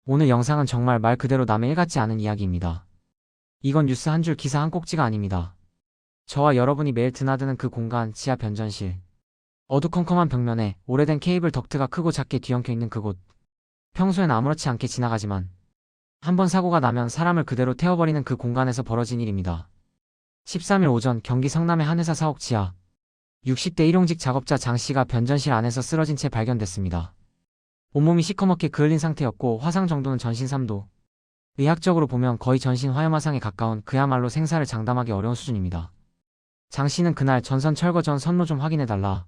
오늘 영상은 정말 말 그대로 남의 일 같지 않은 이야기입니다. 이건 뉴스 한 줄 기사 한 꼭지가 아닙니다. 저와 여러분이 매일 드나드는 그 공간, 지하 변전실. 어두컴컴한 벽면에 오래된 케이블 덕트가 크고 작게 뒤엉켜 있는 그곳. 평소엔 아무렇지 않게 지나가지만 한 번 사고가 나면 사람을 그대로 태워버리는 그 공간에서 벌어진 일입니다. 13일 오전 경기 성남의 한 회사 사옥 지하. 60대 일용직 작업자 장 씨가 변전실 안에서 쓰러진 채 발견됐습니다. 온몸이 시커멓게 그을린 상태였고 화상 정도는 전신 3도. 의학적으로 보면 거의 전신 화염화상에 가까운 그야말로 생사를 장담하기 어려운 수준입니다. 장 씨는 그날 전선 철거 전 선로 좀 확인해달라.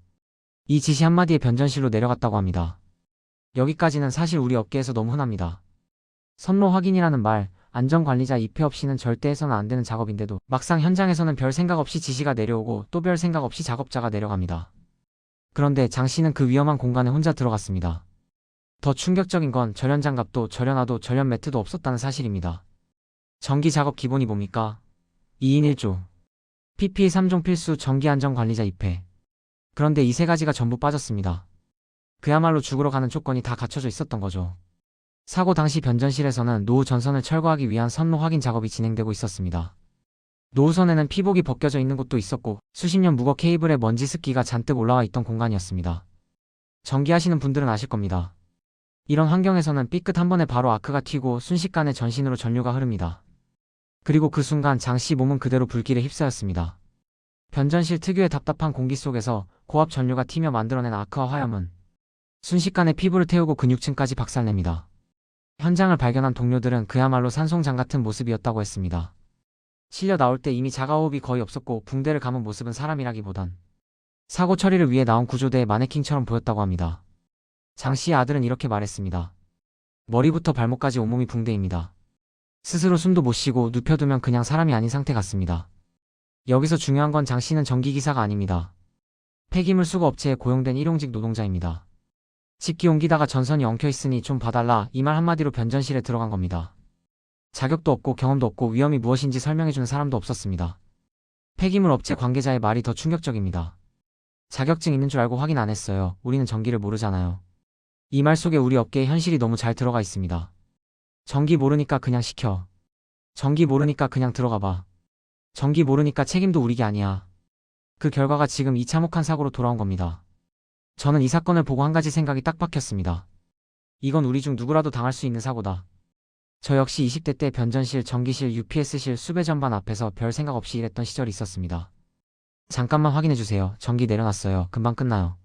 이 지시 한마디에 변전실로 내려갔다고 합니다. 여기까지는 사실 우리 업계에서 너무 흔합니다. 선로 확인이라는 말, 안전관리자 입회 없이는 절대 해서는 안 되는 작업인데도 막상 현장에서는 별 생각 없이 지시가 내려오고 또 별 생각 없이 작업자가 내려갑니다. 그런데 장 씨는 그 위험한 공간에 혼자 들어갔습니다. 더 충격적인 건 절연 장갑도 절연화도 절연 매트도 없었다는 사실입니다. 전기 작업 기본이 뭡니까? 2인 1조. PPE 3종 필수 전기안전관리자 입회. 그런데 이 세 가지가 전부 빠졌습니다. 그야말로 죽으러 가는 조건이 다 갖춰져 있었던 거죠. 사고 당시 변전실에서는 노후 전선을 철거하기 위한 선로 확인 작업이 진행되고 있었습니다. 노후선에는 피복이 벗겨져 있는 곳도 있었고 수십 년 묵어 케이블에 먼지 습기가 잔뜩 올라와 있던 공간이었습니다. 전기하시는 분들은 아실 겁니다. 이런 환경에서는 삐끗 한 번에 바로 아크가 튀고 순식간에 전신으로 전류가 흐릅니다. 그리고 그 순간 장 씨 몸은 그대로 불길에 휩싸였습니다. 변전실 특유의 답답한 공기 속에서 고압 전류가 튀며 만들어낸 아크와 화염은 순식간에 피부를 태우고 근육층까지 박살냅니다. 현장을 발견한 동료들은 그야말로 산송장 같은 모습이었다고 했습니다. 실려 나올 때 이미 자가호흡이 거의 없었고 붕대를 감은 모습은 사람이라기보단 사고 처리를 위해 나온 구조대의 마네킹처럼 보였다고 합니다. 장 씨의 아들은 이렇게 말했습니다. 머리부터 발목까지 온몸이 붕대입니다. 스스로 숨도 못 쉬고 눕혀두면 그냥 사람이 아닌 상태 같습니다. 여기서 중요한 건 장 씨는 전기기사가 아닙니다. 폐기물 수거 업체에 고용된 일용직 노동자입니다. 집기 옮기다가 전선이 엉켜있으니 좀 봐달라 이 말 한마디로 변전실에 들어간 겁니다. 자격도 없고 경험도 없고 위험이 무엇인지 설명해주는 사람도 없었습니다. 폐기물 업체 관계자의 말이 더 충격적입니다. 자격증 있는 줄 알고 확인 안 했어요. 우리는 전기를 모르잖아요. 이 말 속에 우리 업계의 현실이 너무 잘 들어가 있습니다. 전기 모르니까 그냥 시켜. 전기 모르니까 그냥 들어가봐. 전기 모르니까 책임도 우리 게 아니야. 그 결과가 지금 이 참혹한 사고로 돌아온 겁니다. 저는 이 사건을 보고 한 가지 생각이 딱 박혔습니다. 이건 우리 중 누구라도 당할 수 있는 사고다. 저 역시 20대 때 변전실, 전기실, UPS실 수배 전반 앞에서 별 생각 없이 일했던 시절이 있었습니다. 잠깐만 확인해주세요. 전기 내려놨어요. 금방 끝나요.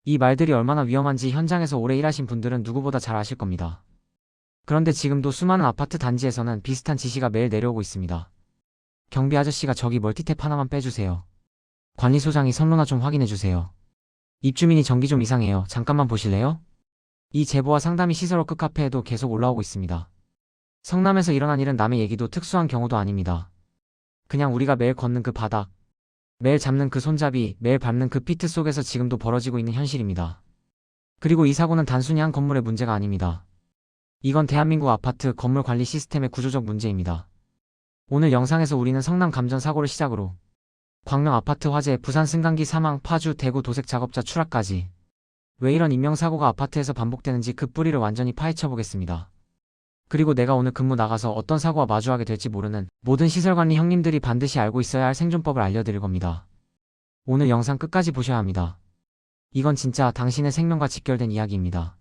이 말들이 얼마나 위험한지 현장에서 오래 일하신 분들은 누구보다 잘 아실 겁니다. 그런데 지금도 수많은 아파트 단지에서는 비슷한 지시가 매일 내려오고 있습니다. 경비 아저씨가 저기 멀티탭 하나만 빼주세요. 관리소장이 선로나 좀 확인해주세요. 입주민이 전기 좀 이상해요. 잠깐만 보실래요? 이 제보와 상담이 시설업 급 카페에도 계속 올라오고 있습니다. 성남에서 일어난 일은 남의 얘기도 특수한 경우도 아닙니다. 그냥 우리가 매일 걷는 그 바닥, 매일 잡는 그 손잡이, 매일 밟는 그 피트 속에서 지금도 벌어지고 있는 현실입니다. 그리고 이 사고는 단순히 한 건물의 문제가 아닙니다. 이건 대한민국 아파트 건물 관리 시스템의 구조적 문제입니다. 오늘 영상에서 우리는 성남 감전 사고를 시작으로 광명 아파트 화재, 부산 승강기 사망, 파주, 대구 도색 작업자 추락까지 왜 이런 인명사고가 아파트에서 반복되는지 그 뿌리를 완전히 파헤쳐보겠습니다. 그리고 내가 오늘 근무 나가서 어떤 사고와 마주하게 될지 모르는 모든 시설관리 형님들이 반드시 알고 있어야 할 생존법을 알려드릴 겁니다. 오늘 영상 끝까지 보셔야 합니다. 이건 진짜 당신의 생명과 직결된 이야기입니다.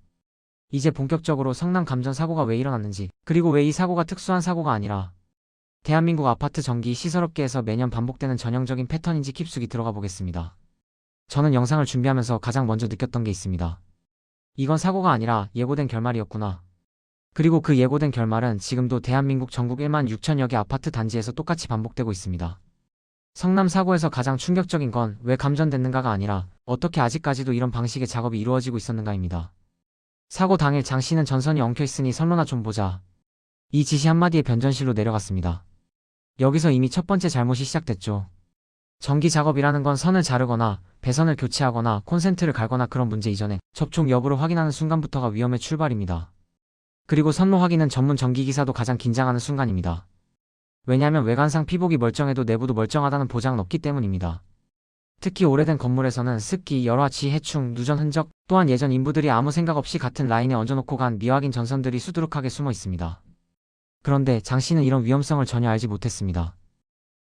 이제 본격적으로 성남 감전 사고가 왜 일어났는지, 그리고 왜 이 사고가 특수한 사고가 아니라 대한민국 아파트 전기 시설업계에서 매년 반복되는 전형적인 패턴인지 깊숙이 들어가 보겠습니다. 저는 영상을 준비하면서 가장 먼저 느꼈던 게 있습니다. 이건 사고가 아니라 예고된 결말이었구나. 그리고 그 예고된 결말은 지금도 대한민국 전국 1만 6천여 개 아파트 단지에서 똑같이 반복되고 있습니다. 성남 사고에서 가장 충격적인 건 왜 감전됐는가가 아니라 어떻게 아직까지도 이런 방식의 작업이 이루어지고 있었는가입니다. 사고 당일 장 씨는 전선이 엉켜있으니 선로나 좀 보자. 이 지시 한마디에 변전실로 내려갔습니다. 여기서 이미 첫 번째 잘못이 시작됐죠. 전기 작업이라는 건 선을 자르거나 배선을 교체하거나 콘센트를 갈거나 그런 문제 이전에 접촉 여부를 확인하는 순간부터가 위험의 출발입니다. 그리고 선로 확인은 전문 전기기사도 가장 긴장하는 순간입니다. 왜냐하면 외관상 피복이 멀쩡해도 내부도 멀쩡하다는 보장은 없기 때문입니다. 특히 오래된 건물에서는 습기, 열화치, 해충, 누전 흔적, 또한 예전 인부들이 아무 생각 없이 같은 라인에 얹어놓고 간 미확인 전선들이 수두룩하게 숨어 있습니다. 그런데 장 씨는 이런 위험성을 전혀 알지 못했습니다.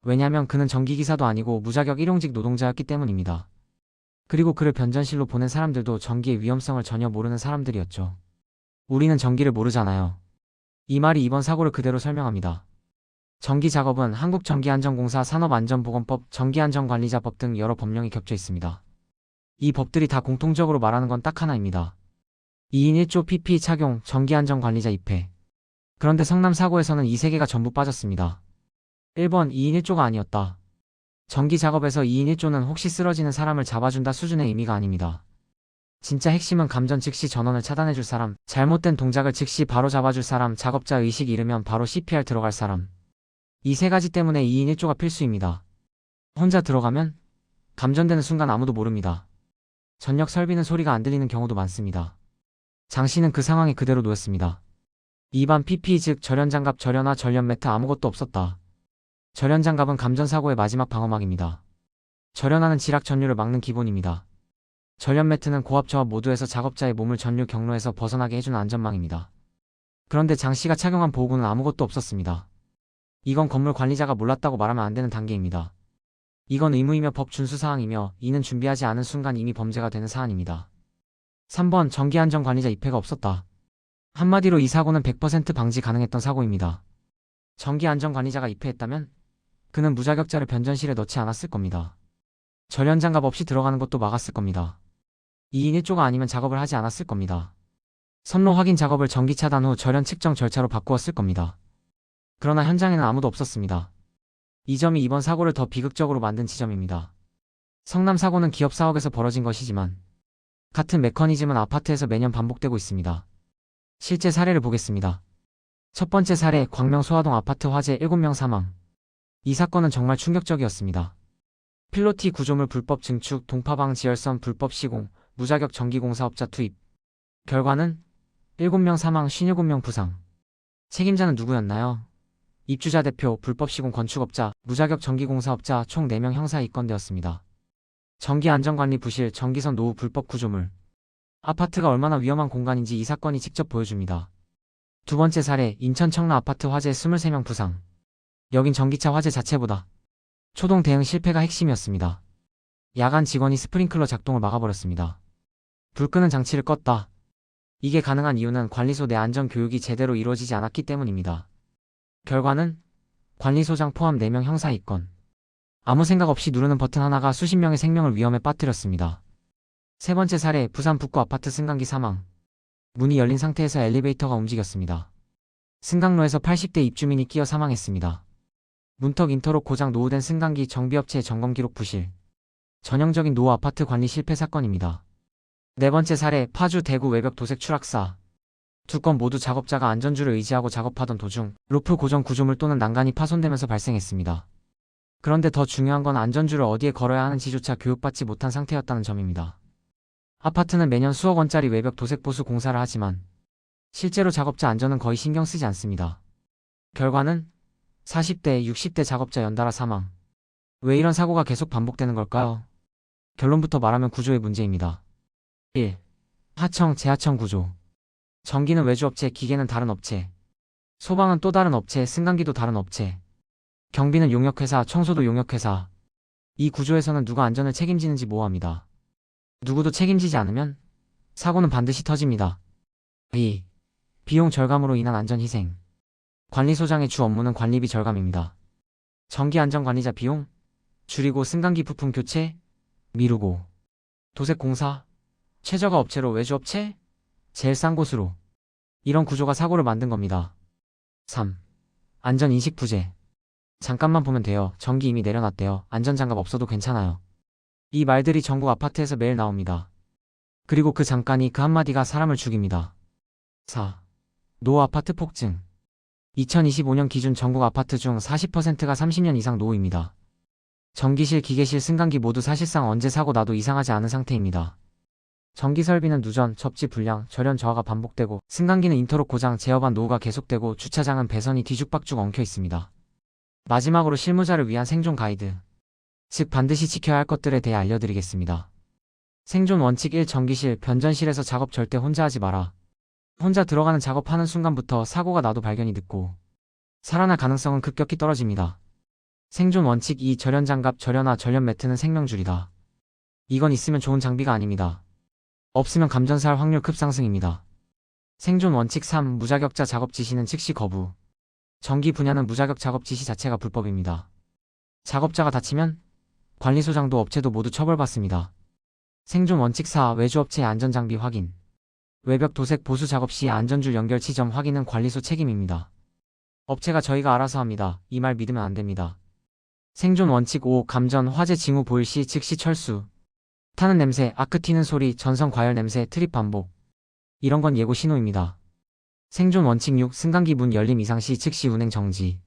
왜냐하면 그는 전기기사도 아니고 무자격 일용직 노동자였기 때문입니다. 그리고 그를 변전실로 보낸 사람들도 전기의 위험성을 전혀 모르는 사람들이었죠. 우리는 전기를 모르잖아요. 이 말이 이번 사고를 그대로 설명합니다. 전기 작업은 한국전기안전공사 산업안전보건법, 전기안전관리자법 등 여러 법령이 겹쳐 있습니다. 이 법들이 다 공통적으로 말하는 건 딱 하나입니다. 2인 1조 PPE 착용, 전기안전관리자 입회. 그런데 성남 사고에서는 이 세 개가 전부 빠졌습니다. 1번 2인 1조가 아니었다. 전기 작업에서 2인 1조는 혹시 쓰러지는 사람을 잡아준다 수준의 의미가 아닙니다. 진짜 핵심은 감전 즉시 전원을 차단해줄 사람, 잘못된 동작을 즉시 바로 잡아줄 사람, 작업자 의식 잃으면 바로 CPR 들어갈 사람. 이 세 가지 때문에 2인 1조가 필수입니다. 혼자 들어가면 감전되는 순간 아무도 모릅니다. 전력 설비는 소리가 안 들리는 경우도 많습니다. 장 씨는 그 상황에 그대로 놓였습니다. 2반 PPE 즉 절연장갑, 절연화, 절연매트 아무것도 없었다. 절연장갑은 감전사고의 마지막 방어막입니다. 절연화는 지락 전류를 막는 기본입니다. 절연매트는 고압 저압 모두에서 작업자의 몸을 전류 경로에서 벗어나게 해주는 안전망입니다. 그런데 장 씨가 착용한 보호구는 아무것도 없었습니다. 이건 건물 관리자가 몰랐다고 말하면 안 되는 단계입니다. 이건 의무이며 법 준수사항이며 이는 준비하지 않은 순간 이미 범죄가 되는 사안입니다. 3번 전기안전관리자 입회가 없었다. 한마디로 이 사고는 100% 방지 가능했던 사고입니다. 전기안전관리자가 입회했다면 그는 무자격자를 변전실에 넣지 않았을 겁니다. 절연장갑 없이 들어가는 것도 막았을 겁니다. 2인 1조가 아니면 작업을 하지 않았을 겁니다. 선로 확인 작업을 전기 차단 후 절연 측정 절차로 바꾸었을 겁니다. 그러나 현장에는 아무도 없었습니다. 이 점이 이번 사고를 더 비극적으로 만든 지점입니다. 성남 사고는 기업 사옥에서 벌어진 것이지만 같은 메커니즘은 아파트에서 매년 반복되고 있습니다. 실제 사례를 보겠습니다. 첫 번째 사례, 광명 소화동 아파트 화재 7명 사망. 이 사건은 정말 충격적이었습니다. 필로티 구조물 불법 증축, 동파방 지열선 불법 시공, 무자격 전기공사업자 투입. 결과는 7명 사망, 57명 부상. 책임자는 누구였나요? 입주자 대표, 불법 시공 건축업자, 무자격 전기공사업자 총 4명 형사에 입건되었습니다. 전기안전관리 부실, 전기선 노후 불법 구조물. 아파트가 얼마나 위험한 공간인지 이 사건이 직접 보여줍니다. 두 번째 사례, 인천 청라 아파트 화재 23명 부상. 여긴 전기차 화재 자체보다 초동 대응 실패가 핵심이었습니다. 야간 직원이 스프링클러 작동을 막아버렸습니다. 불 끄는 장치를 껐다. 이게 가능한 이유는 관리소 내 안전 교육이 제대로 이루어지지 않았기 때문입니다. 결과는 관리소장 포함 4명 형사 입건. 아무 생각 없이 누르는 버튼 하나가 수십 명의 생명을 위험에 빠뜨렸습니다. 세 번째 사례, 부산 북구 아파트 승강기 사망. 문이 열린 상태에서 엘리베이터가 움직였습니다. 승강로에서 80대 입주민이 끼어 사망했습니다. 문턱 인터록 고장 노후된 승강기 정비업체 점검 기록 부실. 전형적인 노후 아파트 관리 실패 사건입니다. 네 번째 사례, 파주 대구 외벽 도색 추락사. 두 건 모두 작업자가 안전줄을 의지하고 작업하던 도중 로프 고정 구조물 또는 난간이 파손되면서 발생했습니다. 그런데 더 중요한 건 안전줄을 어디에 걸어야 하는지조차 교육받지 못한 상태였다는 점입니다. 아파트는 매년 수억 원짜리 외벽 도색 보수 공사를 하지만 실제로 작업자 안전은 거의 신경 쓰지 않습니다. 결과는 40대, 60대 작업자 연달아 사망. 왜 이런 사고가 계속 반복되는 걸까요? 결론부터 말하면 구조의 문제입니다. 1. 하청, 재하청 구조. 전기는 외주업체, 기계는 다른 업체. 소방은 또 다른 업체, 승강기도 다른 업체. 경비는 용역회사, 청소도 용역회사. 이 구조에서는 누가 안전을 책임지는지 모호합니다. 누구도 책임지지 않으면 사고는 반드시 터집니다. 2. 비용 절감으로 인한 안전희생. 관리소장의 주 업무는 관리비 절감입니다. 전기안전관리자 비용 줄이고 승강기 부품 교체 미루고 도색공사 최저가 업체로 외주업체 제일 싼 곳으로. 이런 구조가 사고를 만든 겁니다. 3. 안전인식 부재. 잠깐만 보면 돼요. 전기 이미 내려놨대요. 안전장갑 없어도 괜찮아요. 이 말들이 전국 아파트에서 매일 나옵니다. 그리고 그 잠깐이, 그 한마디가 사람을 죽입니다. 4. 노후 아파트 폭증. 2025년 기준 전국 아파트 중 40%가 30년 이상 노후입니다. 전기실, 기계실, 승강기 모두 사실상 언제 사고 나도 이상하지 않은 상태입니다. 전기 설비는 누전, 접지 불량, 절연 저하가 반복되고 승강기는 인터록 고장, 제어반 노후가 계속되고 주차장은 배선이 뒤죽박죽 엉켜 있습니다. 마지막으로 실무자를 위한 생존 가이드. 즉 반드시 지켜야 할 것들에 대해 알려드리겠습니다. 생존 원칙 1. 전기실, 변전실에서 작업 절대 혼자 하지 마라. 혼자 들어가는 작업하는 순간부터 사고가 나도 발견이 늦고 살아날 가능성은 급격히 떨어집니다. 생존 원칙 2. 절연장갑, 절연화, 절연 매트는 생명줄이다. 이건 있으면 좋은 장비가 아닙니다. 없으면 감전사할 확률 급상승입니다. 생존 원칙 3. 무자격자 작업 지시는 즉시 거부. 전기 분야는 무자격 작업 지시 자체가 불법입니다. 작업자가 다치면 관리소장도 업체도 모두 처벌받습니다. 생존 원칙 4. 외주업체의 안전장비 확인. 외벽 도색 보수 작업 시 안전줄 연결 지점 확인은 관리소 책임입니다. 업체가 저희가 알아서 합니다. 이 말 믿으면 안 됩니다. 생존 원칙 5. 감전, 화재 징후 보일 시 즉시 철수. 타는 냄새, 아크 튀는 소리, 전선 과열 냄새, 트립 반복. 이런 건 예고 신호입니다. 생존 원칙 6. 승강기 문 열림 이상 시 즉시 운행 정지.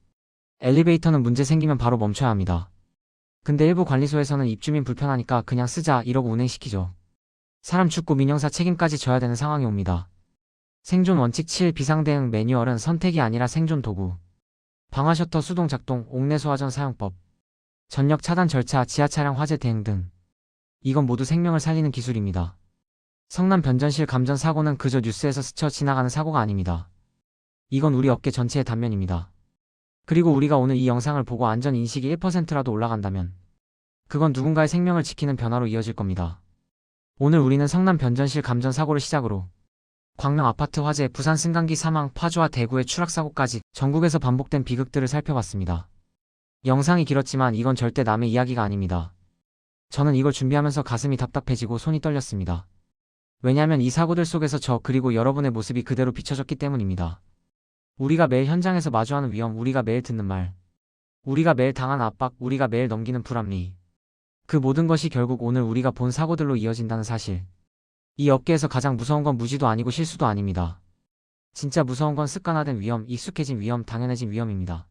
엘리베이터는 문제 생기면 바로 멈춰야 합니다. 근데 일부 관리소에서는 입주민 불편하니까 그냥 쓰자 이러고 운행시키죠. 사람 죽고 민형사 책임까지 져야 되는 상황이 옵니다. 생존 원칙 7. 비상대응 매뉴얼은 선택이 아니라 생존 도구. 방화 셔터 수동 작동, 옥내 소화전 사용법, 전력 차단 절차, 지하차량 화재 대응 등. 이건 모두 생명을 살리는 기술입니다. 성남 변전실 감전 사고는 그저 뉴스에서 스쳐 지나가는 사고가 아닙니다. 이건 우리 업계 전체의 단면입니다. 그리고 우리가 오늘 이 영상을 보고 안전 인식이 1%라도 올라간다면 그건 누군가의 생명을 지키는 변화로 이어질 겁니다. 오늘 우리는 성남 변전실 감전 사고를 시작으로 광명 아파트 화재, 부산 승강기 사망, 파주와 대구의 추락 사고까지 전국에서 반복된 비극들을 살펴봤습니다. 영상이 길었지만 이건 절대 남의 이야기가 아닙니다. 저는 이걸 준비하면서 가슴이 답답해지고 손이 떨렸습니다. 왜냐하면 이 사고들 속에서 저 그리고 여러분의 모습이 그대로 비춰졌기 때문입니다. 우리가 매일 현장에서 마주하는 위험, 우리가 매일 듣는 말, 우리가 매일 당하는 압박, 우리가 매일 넘기는 불합리. 그 모든 것이 결국 오늘 우리가 본 사고들로 이어진다는 사실. 이 업계에서 가장 무서운 건 무지도 아니고 실수도 아닙니다. 진짜 무서운 건 습관화된 위험, 익숙해진 위험, 당연해진 위험입니다.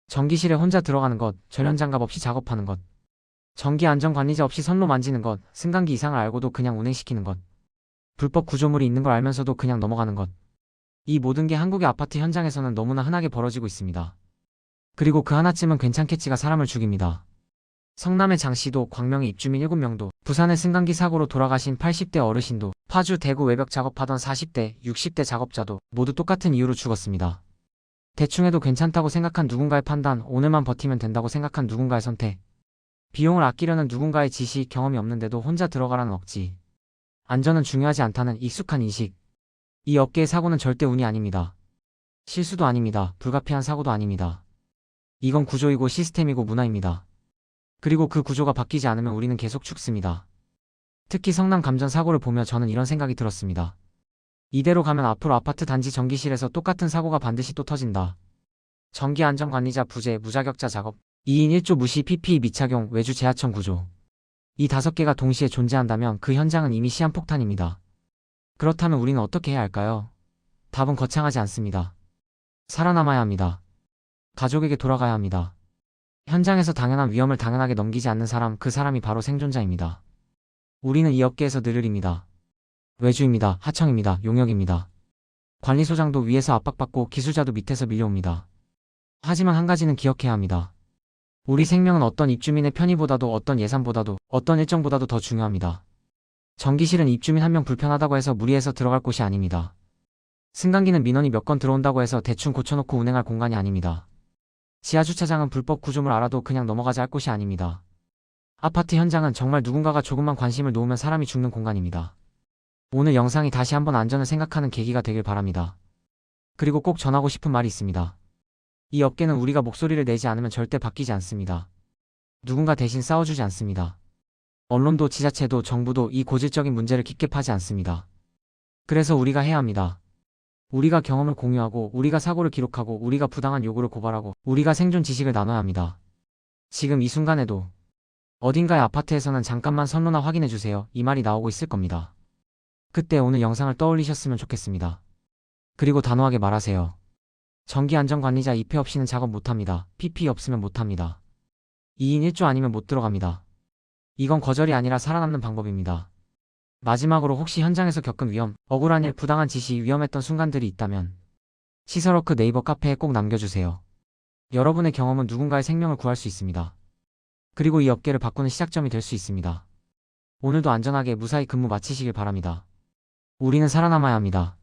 전기실에 혼자 들어가는 것, 절연장갑 없이 작업하는 것, 전기 안전관리자 없이 선로 만지는 것, 승강기 이상을 알고도 그냥 운행시키는 것, 불법 구조물이 있는 걸 알면서도 그냥 넘어가는 것. 이 모든 게 한국의 아파트 현장에서는 너무나 흔하게 벌어지고 있습니다. 그리고 그 하나쯤은 괜찮겠지가 사람을 죽입니다. 성남의 장씨도, 광명의 입주민 7명도, 부산의 승강기 사고로 돌아가신 80대 어르신도, 파주, 대구 외벽 작업하던 40대, 60대 작업자도 모두 똑같은 이유로 죽었습니다. 대충 해도 괜찮다고 생각한 누군가의 판단, 오늘만 버티면 된다고 생각한 누군가의 선택, 비용을 아끼려는 누군가의 지시, 경험이 없는데도 혼자 들어가라는 억지, 안전은 중요하지 않다는 익숙한 인식. 이 업계의 사고는 절대 운이 아닙니다. 실수도 아닙니다. 불가피한 사고도 아닙니다. 이건 구조이고 시스템이고 문화입니다. 그리고 그 구조가 바뀌지 않으면 우리는 계속 죽습니다. 특히 성남 감전 사고를 보며 저는 이런 생각이 들었습니다. 이대로 가면 앞으로 아파트 단지 전기실에서 똑같은 사고가 반드시 또 터진다. 전기안전관리자 부재, 무자격자 작업, 2인 1조 무시, PPE 미착용, 외주 재하청 구조. 이 5개가 동시에 존재한다면 그 현장은 이미 시한폭탄입니다. 그렇다면 우리는 어떻게 해야 할까요? 답은 거창하지 않습니다. 살아남아야 합니다. 가족에게 돌아가야 합니다. 현장에서 당연한 위험을 당연하게 넘기지 않는 사람, 그 사람이 바로 생존자입니다. 우리는 이 업계에서 느르입니다. 외주입니다. 하청입니다. 용역입니다. 관리소장도 위에서 압박받고 기술자도 밑에서 밀려옵니다. 하지만 한 가지는 기억해야 합니다. 우리 생명은 어떤 입주민의 편의보다도 어떤 예산보다도 어떤 일정보다도 더 중요합니다. 전기실은 입주민 한 명 불편하다고 해서 무리해서 들어갈 곳이 아닙니다. 승강기는 민원이 몇 건 들어온다고 해서 대충 고쳐놓고 운행할 공간이 아닙니다. 지하주차장은 불법 구조물 알아도 그냥 넘어가자 할 곳이 아닙니다. 아파트 현장은 정말 누군가가 조금만 관심을 놓으면 사람이 죽는 공간입니다. 오늘 영상이 다시 한번 안전을 생각하는 계기가 되길 바랍니다. 그리고 꼭 전하고 싶은 말이 있습니다. 이 업계는 우리가 목소리를 내지 않으면 절대 바뀌지 않습니다. 누군가 대신 싸워주지 않습니다. 언론도 지자체도 정부도 이 고질적인 문제를 깊게 파지 않습니다. 그래서 우리가 해야 합니다. 우리가 경험을 공유하고, 우리가 사고를 기록하고, 우리가 부당한 요구를 고발하고, 우리가 생존 지식을 나눠야 합니다. 지금 이 순간에도 어딘가의 아파트에서는 잠깐만 선로나 확인해주세요. 이 말이 나오고 있을 겁니다. 그때 오늘 영상을 떠올리셨으면 좋겠습니다. 그리고 단호하게 말하세요. 전기안전관리자 입회 없이는 작업 못합니다. PPE 없으면 못합니다. 2인 1조 아니면 못 들어갑니다. 이건 거절이 아니라 살아남는 방법입니다. 마지막으로 혹시 현장에서 겪은 위험, 억울한 일, 부당한 지시, 위험했던 순간들이 있다면 시설워크 네이버 카페에 꼭 남겨주세요. 여러분의 경험은 누군가의 생명을 구할 수 있습니다. 그리고 이 업계를 바꾸는 시작점이 될 수 있습니다. 오늘도 안전하게 무사히 근무 마치시길 바랍니다. 우리는 살아남아야 합니다.